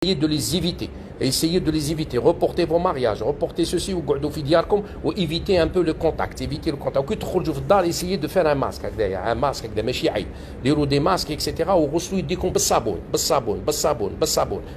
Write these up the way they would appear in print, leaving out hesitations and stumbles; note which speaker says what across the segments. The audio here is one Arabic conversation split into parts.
Speaker 1: essayez de les éviter. Essayez de les éviter. Reportez vos mariages, reportez ceci ou évitez un peu le contact. Évitez le contact. Essayez de faire un masque. Un masque, des masques, etc. وغسلوا يديكم بالصابون.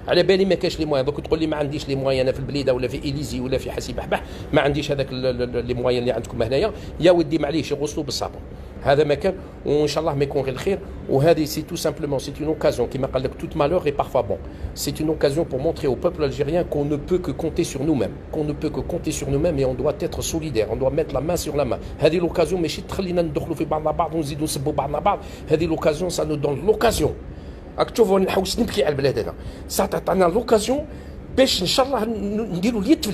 Speaker 1: على بالي ما كاش لي موان. دوك تقول لي ما عنديش لي موان انا في البليده ولا في اليزي ولا في حسي بحبح ما عنديش هذاك لي موان اللي عندكم هنايا يا ودي معليش يغسلوا بالصابون. هذا مكان وان شاء الله ما يكون غير الخير. وهذه سي تو سامبلومون سي اون اوكازيون كيما قال لك توت مالور اي بارفوا بون. سي اون اوكازيون pour montrer au peuple algérien qu'on ne peut que compter sur nous-mêmes et on doit être solidaire, on doit mettre la main sur la main. هذه l'occasion ماشي تخلينا ندخلوا في بعضنا بعض ونزيدوا نسبوا بعضنا بعض. هذه l'occasion ça nous donne l'occasion. راك تشوفوا نحوس نبكي على البلاد هذا. ساعة تعطينا لوكازيون باش ان شاء الله نديروا اليد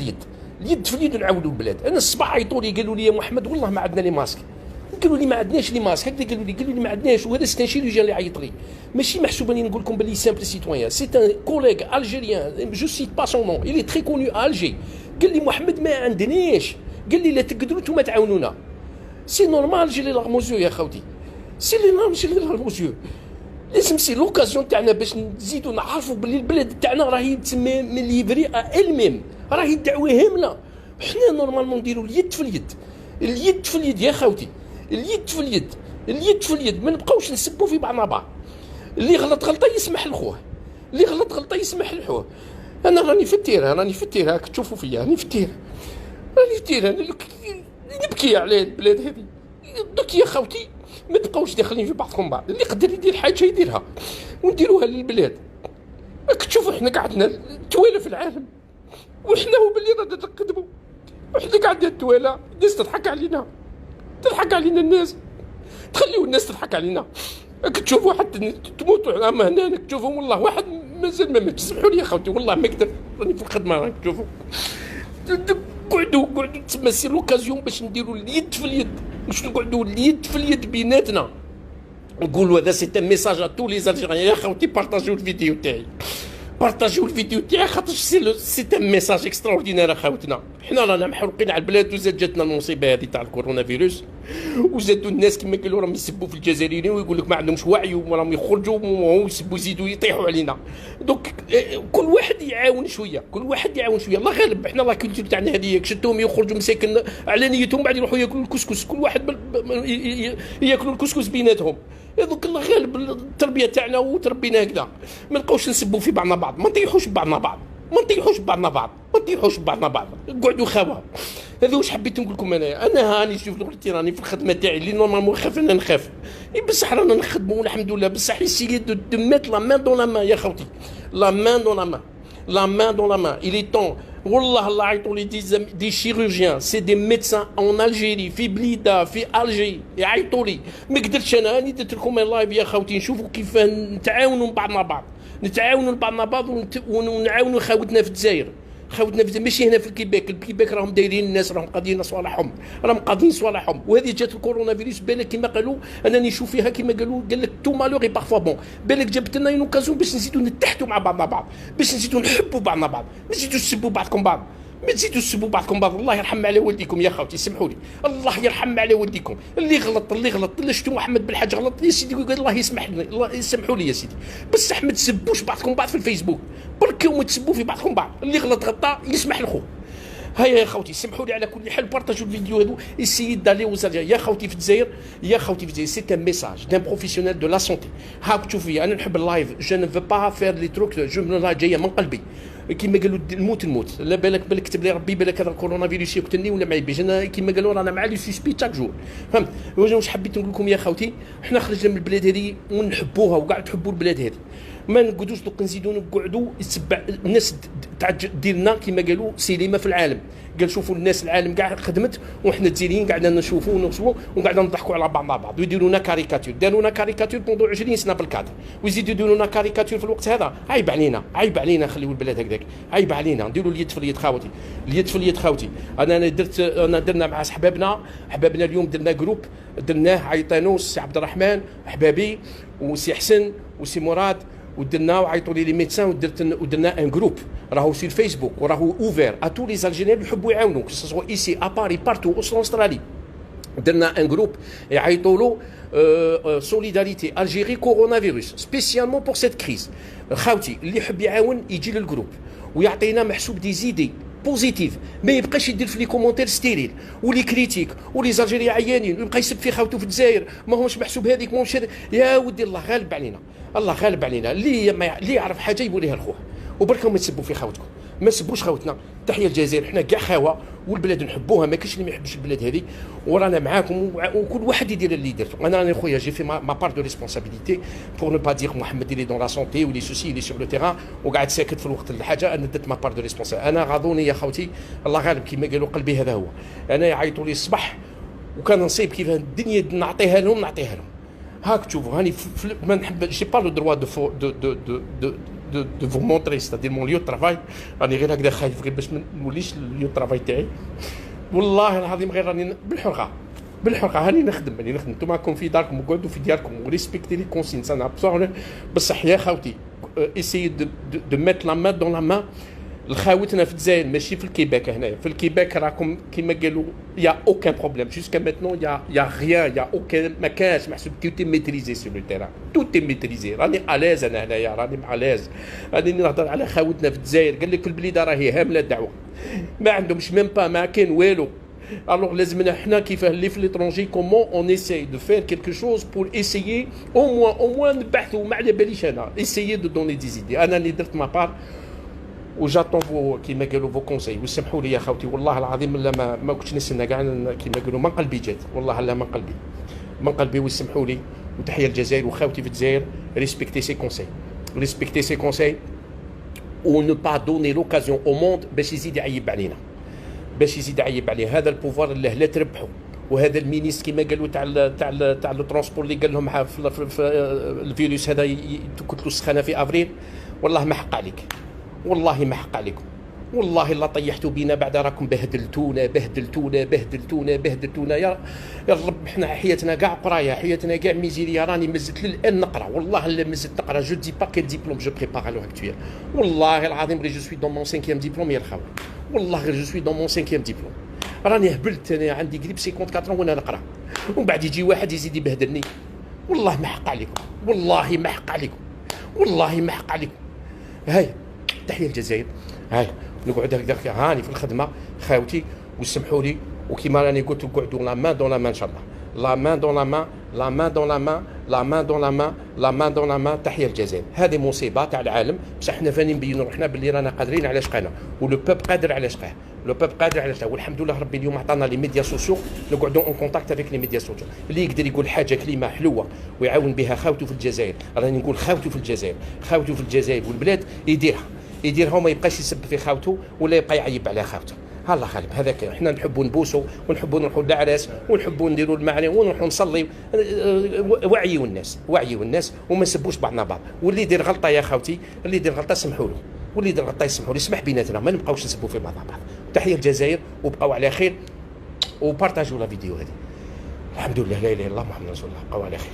Speaker 1: في اليد ونعاونوا البلاد. انا الصباح عيطوا لي قالوا لي يا محمد والله ما عندنا لي ماسك. قالوا لي ما عندناش لي ماسك هكذا قالوا لي ما عندناش. وهذا سي ان شيروجيان اللي عيط لي ماشي محسوب اني نقول لكم باللي سامبل سيتويان. سي ان كوليغ الجيريان جو سيت با سون نون il est très connu à Alger. قال لي محمد ما عندناش. قال لي لا تقدروا نتوما تعاونونا. سي نورمال جي لي لارموزيو يا خوتي. سي لي نورمال جي لي لارموزيو. لازم سي لوكازيون تاعنا باش نزيدوا نعرفوا باللي البلاد تاعنا راهي تسمى من ليفري الميم راهي الدعوه هامله. حنا نورمالمون نديروا اليد في اليد يا خوتي. اليد في اليد ما نبقاوش نسبوا في بعضنا بعض. اللي غلط غلطه يسمح لخوه. انا راني في التيره راك تشوفوا فيا راني في التيره نبكي على البلاد هذه. دوك يا خوتي ما تبقاوش داخلين في بعضكم بعض. اللي يقدر يدير حاجه يديرها ونديروها للبلاد. راك تشوفوا احنا قعدنا توالى في العالم وحنا هو باللي رانا نقدموا وحنا قاعدين التوالى. الناس تضحك علينا الناس تخليو الناس تضحك علينا. راك تشوفوا حتى تموتوا اما هنا راك تشوفوا والله واحد مازال ما مات. سمحوا لي يا خوتي والله ما قدر راني في الخدمه. راك تشوفوا قعدوا تسمى سي لوكازيون باش نديروا اليد في اليد. باش نقعدوا اليد في اليد بيناتنا نقولوا هذا سي ان ميساج ا تو لي زالجيريان. يا خوتي بارطاجيو الفيديو تاعي خاطر سي ان ميساج اكستراوردينير. اخوتنا حنا رانا محروقين على البلاد وزاد جاتنا المصيبه هذه تاع الكورونا فيروس وزادوا الناس كما قالوا راهم يسبوا في الجزائريين ويقول لك ما عندهمش وعي وراهم يخرجوا ويسبوا يزيدوا يطيحوا علينا. دونك كل واحد يعاون شويه الله غالب. حنا لا كولتور تاعنا هذه شتهم يخرجوا مساكن على نيتهم بعد يروحوا ياكلوا الكسكس. كل واحد ياكلوا الكسكس بيناتهم. هذوك الله غالب التربيه تاعنا وتربينا هكذا. ما نبقاوش نسبوا في بعضنا بعض. ما نطيحوش ببعضنا بعض. قعدوا خاوه. هذا واش حبيت نقول لكم. انا هاني شوف قلت راني في الخدمه تاعي اللي نورمالمون خاف انا نخاف. بصح رانا نخدموا والحمد لله. بصح يسيي دو ميت لا مان دون لا مان يا خوتي. لا مان دون لا مان. il est temps. والله الله عيطوا لي دي شيروجيان سي دي ميدسان اون الجيري في بليده في الجي يعيطوا لي. ما قدرتش انا راني درت لكم لايف يا خوتي نشوفوا كيف نتعاونوا بعضنا بعض ونعاونوا خاوتنا في الجزائر. ماشي هنا في الكيباك راهم دايرين الناس راهم قاضيين صوالحهم. وهذه جات الكورونا فيروس بالك كما قالوا انني نشوف فيها كما قال لك تو مالوغي بارفوا بون. بالك جابت لنا اون اوكازيون باش نزيدوا نتحدوا مع بعضنا بعض. باش نزيدوا نحبوا بعضنا بعض. ما تزيدوا تسبوا بعضكم بعض. الله يرحم على والديكم يا خوتي. سمحوا لي الله يرحم على والديكم. اللي غلط اللي شفتوا محمد بالحاج غلط يا سيدي قال الله يسمحوا لي يا سيدي. بصح ما تسبوش بعضكم بعض في الفيسبوك. بركوا ما تسبوا في بعضكم بعض. اللي غلطه يسمح لخو. هيا يا خوتي سمحوا لي على كل حال بارطاجوا الفيديو هذو. اسيي دالي وزالجيريا يا خوتي في الجزائر سي ان ميساج دان بروفيسيونيل دو لا سونتي. هاك تشوف فيا انا نحب اللايف. جو نو فو با فير لي تروك جو جايه من قلبي كيما قالوا الموت. لا بالك كتب لي ربي بالك هذا الكورونا فيروس يقتلني ولا ما يبيش. انا كيما قالوا رانا مع لي سوسبي تاك جور. فهمت واش حبيت نقول لكم يا خوتي. حنا خرجنا من البلاد هذه ونحبوها وكاع تحبوا البلاد هذه. ما نقعدوش دوك نزيدوا نقعدوا يتبع الناس تاع ديالنا كيما قالوا سينما في العالم. قال شوفوا الناس العالم كاع خدمت وحنا الجزائريين قعدنا نشوفوا وقعدنا نضحكوا على بعض ويديروا لنا كاريكاتور. داروا لنا كاريكاتور بوندو 20 سنه بالكادر ويزيدوا يديروا لنا كاريكاتور في الوقت هذا. عيب علينا خليوا البلاد هكذاك. عيب علينا نديروا اليد في اليد خاوتي. انا درنا مع حبابنا اليوم درنا جروب درناه عيطانو سي عبد الرحمن حبابي وسي حسن وسي مراد ودرنا وعيطوا لي ميدسان ودرنا ان جروب راهو سي الفيسبوك وراهو اوفير ا تو لي زالجيريان اللي يحبوا يعاونوا سوا ايسي ا باري بارتو او استرالي. درنا ان جروب يعيطوا له سوليداريتي الجيري كورونا فيروس سبيسيالمون بور سيت كريز. خاوتي اللي يحب يعاون يجي للجروب ويعطينا محسوب دي زيدي بوزيتيف، ما يبقاش يدير في لي كومونتير ستيريل ولي كريتيك ولي زالجيري عيانين ويبقى يسب في خاوته في الجزائر ماهوش محسوب هذيك ماهوش هذيك. يا ودي الله غالب علينا، الله غالب علينا. اللي يعرف حاجه يقوليها لخوه وبركم ما تسبوا في خاوتكم، ما سبوش خاوتنا. تحيه الجزائر، حنا كاع خاوه والبلاد نحبوها، ما كاينش اللي ما يحبش البلاد هذه، ورانا معاكم وكل واحد يدير اللي درتو. انا راني خويا جي في ما بار دو ريسبونسابيلتي بور نو با دير محمد اللي دون لا سونتي ولي سوسي اللي سور لو تيران وقاعد ساكت في الوقت الحاجه. انا درت ما بار دو ريسبونسابيلتي. انا غاضوني يا خوتي الله غالب كيما قالوا قلبي هذا هو. انا يعيطوا لي الصباح وكان نصيب كيف الدنيا نعطيها لهم هاك تشوفوا هاني ما نحب جي با لو دروا دو فو مونتري ستادير مون ليو ترافاي. راني غير هكذا خايف غير باش ما نوليش ليو ترافاي تاعي. والله العظيم غير راني بالحرقه هاني نخدم نتوما راكم في داركم وقعدوا في دياركم وريسبكتي لي كونسين انا بصح يا خاوتي اسيي دو ميت لا مان دون لا مان. الخاوتنا في الجزائر ماشي في الكيباك. هنايا في الكيباك راكم كيما قالوا يا اوكان بروبليم جوسكا ماتنون يا غيان يا اوكان ما كانش محسوب تو ميتريزي سور لو تيران تو ميتريزي. راني اليز انا هنايا راني اليز. راني نهضر على خاوتنا في الجزائر قال لك البليده راهي هامله الدعوه ما عندهمش ميم با ما كاين والو. Alors لازمنا حنا كيف اللي في ليترونجي كومون اون ايساي دو فير كيلكو شوز بور ايسايي او موان نبحثوا ما على باليش انا ايسايي دو دوني دي زيدي. انا اللي درت ما بار وجاتون فو كيما قالوا فو كونساي. وسمحوا لي يا خوتي والله العظيم لا ما كنتش نستنى كاع كيما قالوا من قلبي جات والله لا من قلبي وسمحوا لي. وتحيه الجزائر وخاوتي في الجزائر ريسبكتي سي كونساي و نو با دوني لوكازيون او موند باش يزيد يعيب علينا هذا البوفوار اللي لا تربحوا. وهذا المينيس كما قالوا تاع الترونسبور اللي قال لهم في الفيروس هذا تكتلوا السخانه في افريل. والله ما حق عليك، والله ما حق عليكم، والله لا طيحتوا بينا بعد راكم بهدلتونا يا رب. حنا حياتنا كاع قرايه، حياتنا كاع ميزيريا. راني مازلت للان نقرا والله لا مازلت نقرا. جو دي با كيل ديبلوم جو بريبار لو اكتويل. والله العظيم غير جو سوي دون مون 5 ديبلوم يا الخاوه. والله غير جو سوي دون مون 5 ديبلوم. راني هبلت انا عندي قريب 54 وانا نقرا ومن بعد يجي واحد يزيد يبهدلني. والله ما حق عليكم، والله ما حق عليكم. هاي تحيه الجزائر. هاي نقعد هكذا هاني في الخدمه خاوتي وسمحوا لي. وكيما راني قلت نقعدوا لا مان دون لا مان ان شاء الله. لا مان دون لا مان. تحيه الجزائر. هذه مصيبه تاع العالم بصح حنا فاني نبينوا روحنا باللي رانا قادرين على شقانا ولو بوب قادر على شقاه. والحمد لله ربي اليوم عطانا لي ميديا سوسيو نقعدوا اون كونتاكت افيك لي ميديا سوسيو. اللي يقدر يقول حاجه كلمه حلوه ويعاون بها خاوته في الجزائر. راني نقول خاوته في الجزائر والبلاد يديرها وما يبقاش يسب في خاوته ولا يبقى يعيب على خاوته. الله غالب هذاك. حنا نحبوا نبوسوا ونحبوا نروحوا للعراس ونحبوا نديروا المعاني ونروحوا نصلي. وعيوا الناس وما نسبوش بعضنا بعض. واللي يدير غلطه يا خاوتي اللي يدير غلطه سمحوا له يسمح بيناتنا ما نبقاوش نسبوا في بعضنا بعض. تحيه الجزائر وبقوا على خير وبارطاجوا لا فيديو هذه. الحمد لله لا اله الا الله محمد رسول الله. بقوا على خير.